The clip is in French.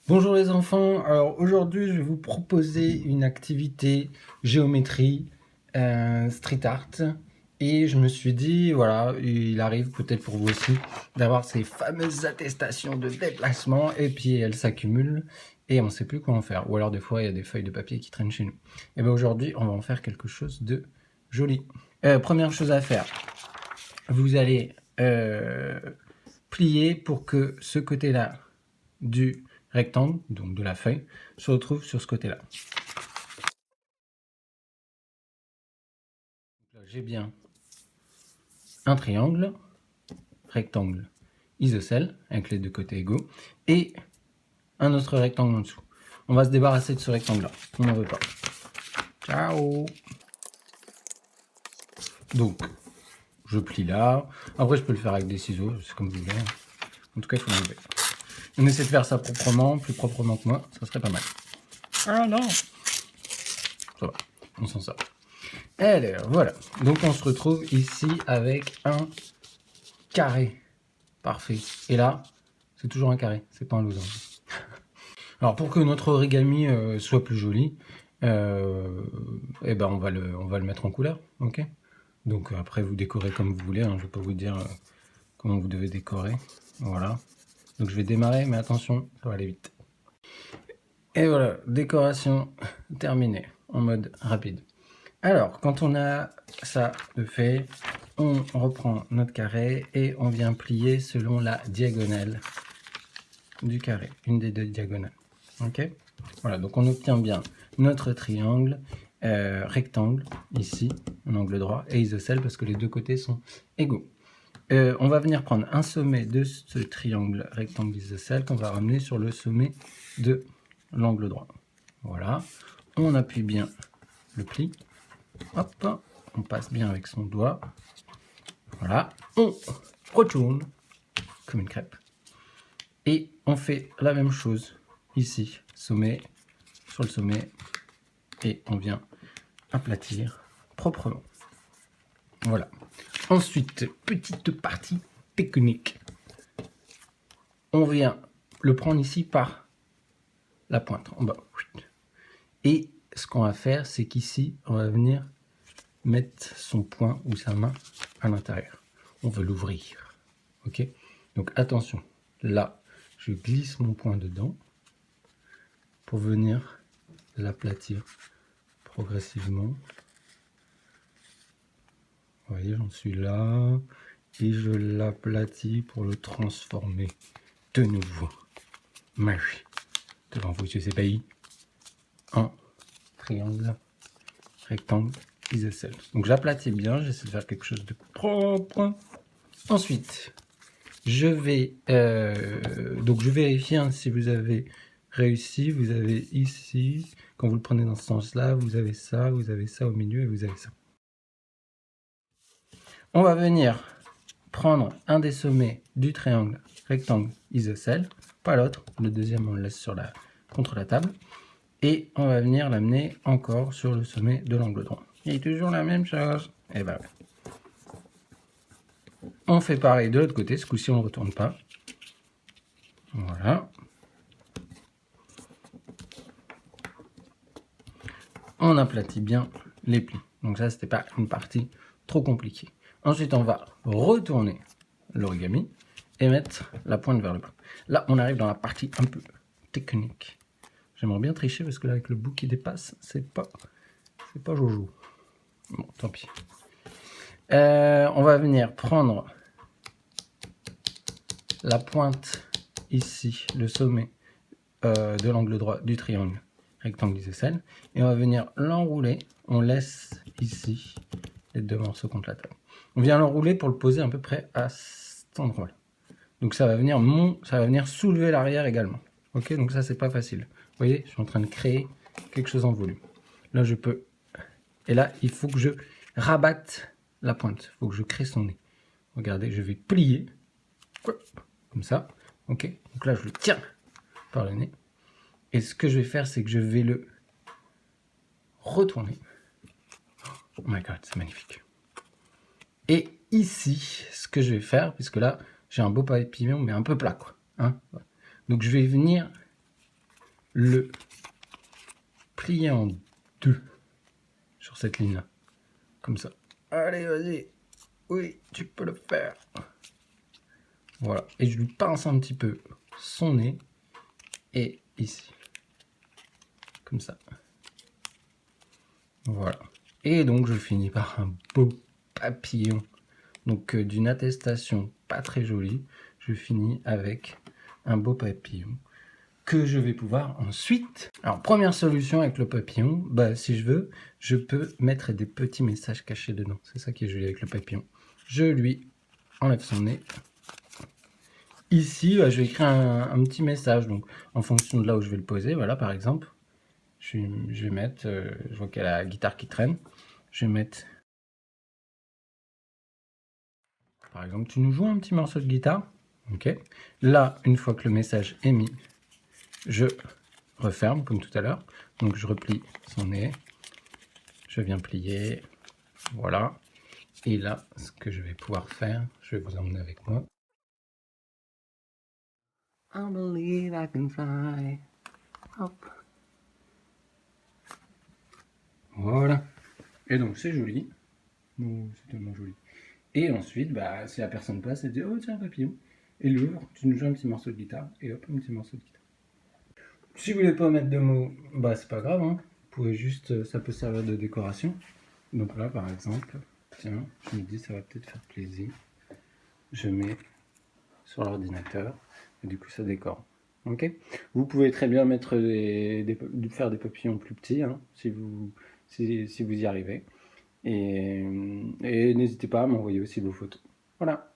Bonjour les enfants, alors aujourd'hui je vais vous proposer une activité géométrie, street art, et je me suis dit, voilà, il arrive peut-être pour vous aussi d'avoir ces fameuses attestations de déplacement, et puis elles s'accumulent, et on ne sait plus quoi en faire, ou alors des fois il y a des feuilles de papier qui traînent chez nous. Et bien aujourd'hui on va en faire quelque chose de joli. Première chose à faire, vous allez plier pour que ce côté-là du rectangle, donc de la feuille, se retrouve sur ce côté-là. J'ai bien un triangle, rectangle isocèle, avec les deux côtés égaux, et un autre rectangle en dessous. On va se débarrasser de ce rectangle-là, on n'en veut pas. Ciao. Donc, je plie là. Après, je peux le faire avec des ciseaux, c'est comme vous voulez. En tout cas, il faut l'enlever. On essaie de faire ça proprement, plus proprement que moi, ça serait pas mal. Ah non. Ça va, on s'en sort. Alors, voilà. Donc, on se retrouve ici avec un carré. Parfait. Et là, c'est toujours un carré, c'est pas un losange. Alors, pour que notre origami soit plus joli, eh ben on va le mettre en couleur, ok. Donc après, vous décorez comme vous voulez, hein, je vais pas vous dire comment vous devez décorer. Voilà. Donc je vais démarrer, mais attention, ça va aller vite. Et voilà, décoration terminée, en mode rapide. Alors, quand on a ça de fait, on reprend notre carré et on vient plier selon la diagonale du carré, une des deux diagonales. Ok. Voilà, donc on obtient bien notre triangle rectangle ici, en angle droit, et isocèle parce que les deux côtés sont égaux. On va venir prendre un sommet de ce triangle rectangle isocèle qu'on va ramener sur le sommet de l'angle droit. Voilà, on appuie bien le pli, hop, on passe bien avec son doigt, voilà, on retourne comme une crêpe. Et on fait la même chose ici, sommet, sur le sommet, et on vient aplatir proprement. Voilà. Ensuite, petite partie technique. On vient le prendre ici par la pointe, en bas. Et ce qu'on va faire, c'est qu'ici, on va venir mettre son poing ou sa main à l'intérieur. On veut l'ouvrir. Ok. Donc attention, là, je glisse mon poing dedans pour venir l'aplatir progressivement. Vous voyez, j'en suis là. Et je l'aplatis pour le transformer de nouveau. Magie. Devant vous, je sais pas, en triangle, rectangle, isocèle. Donc j'aplatis bien, j'essaie de faire quelque chose de propre. Ensuite, je vais donc je vérifie hein, si vous avez réussi. Vous avez ici, quand vous le prenez dans ce sens-là, vous avez ça au milieu et vous avez ça. On va venir prendre un des sommets du triangle rectangle isocèle, pas l'autre, le deuxième on le laisse contre la table, et on va venir l'amener encore sur le sommet de l'angle droit. Et toujours la même chose. Et ben ouais. On fait pareil de l'autre côté, ce coup-ci on ne retourne pas. Voilà. On aplatit bien les plis. Donc ça, c'était pas une partie trop compliquée. Ensuite, on va retourner l'origami et mettre la pointe vers le bas. Là, on arrive dans la partie un peu technique. J'aimerais bien tricher parce que là, avec le bout qui dépasse, c'est pas jojo. Bon, tant pis. On va venir prendre la pointe ici, le sommet de l'angle droit du triangle rectangle isocèle, et on va venir l'enrouler. On laisse ici les deux morceaux contre la table. On vient l'enrouler pour le poser à peu près à cet endroit-là. Donc ça va venir soulever l'arrière également. Ok, donc ça c'est pas facile. Vous voyez, je suis en train de créer quelque chose en volume. Là je peux, et là il faut que je rabatte la pointe. Il faut que je crée son nez. Regardez, je vais plier comme ça. Ok, donc là je le tiens par le nez. Et ce que je vais faire, c'est que je vais le retourner. Oh my god, c'est magnifique. Et ici, ce que je vais faire, puisque là, j'ai un beau papillon, mais un peu plat, quoi. Hein, donc je vais venir le plier en deux sur cette ligne-là. Comme ça. Allez, vas-y. Oui, tu peux le faire. Voilà. Et je lui pince un petit peu son nez. Et ici. Comme ça. Voilà. Et donc, je finis par un beau papillon. Donc, d'une attestation pas très jolie, je finis avec un beau papillon que je vais pouvoir ensuite... Alors, première solution avec le papillon, bah, si je veux, je peux mettre des petits messages cachés dedans. C'est ça qui est joli avec le papillon. Je lui enlève son nez. Ici, bah, je vais écrire un petit message. Donc, en fonction de là où je vais le poser, voilà, par exemple, je vais mettre... je vois qu'il y a la guitare qui traîne. Je vais mettre... Par exemple, tu nous joues un petit morceau de guitare. Ok. Là, une fois que le message est mis, je referme comme tout à l'heure. Donc je replie son nez. Je viens plier. Voilà. Et là, ce que je vais pouvoir faire, je vais vous emmener avec moi. I believe I can fly. Hop. Voilà. Et donc c'est joli. Oh, c'est tellement joli. Et ensuite, bah, si la personne passe, elle dit oh tiens, un papillon. Et l'ouvre, tu nous joues un petit morceau de guitare. Et hop, un petit morceau de guitare. Si vous voulez pas mettre de mots, bah c'est pas grave, hein. Vous pouvez juste, ça peut servir de décoration. Donc là par exemple, tiens, je me dis ça va peut-être faire plaisir. Je mets sur l'ordinateur et du coup ça décore. Ok. Vous pouvez très bien mettre faire des papillons plus petits, hein, si vous y arrivez. Et n'hésitez pas à m'envoyer aussi vos photos. Voilà.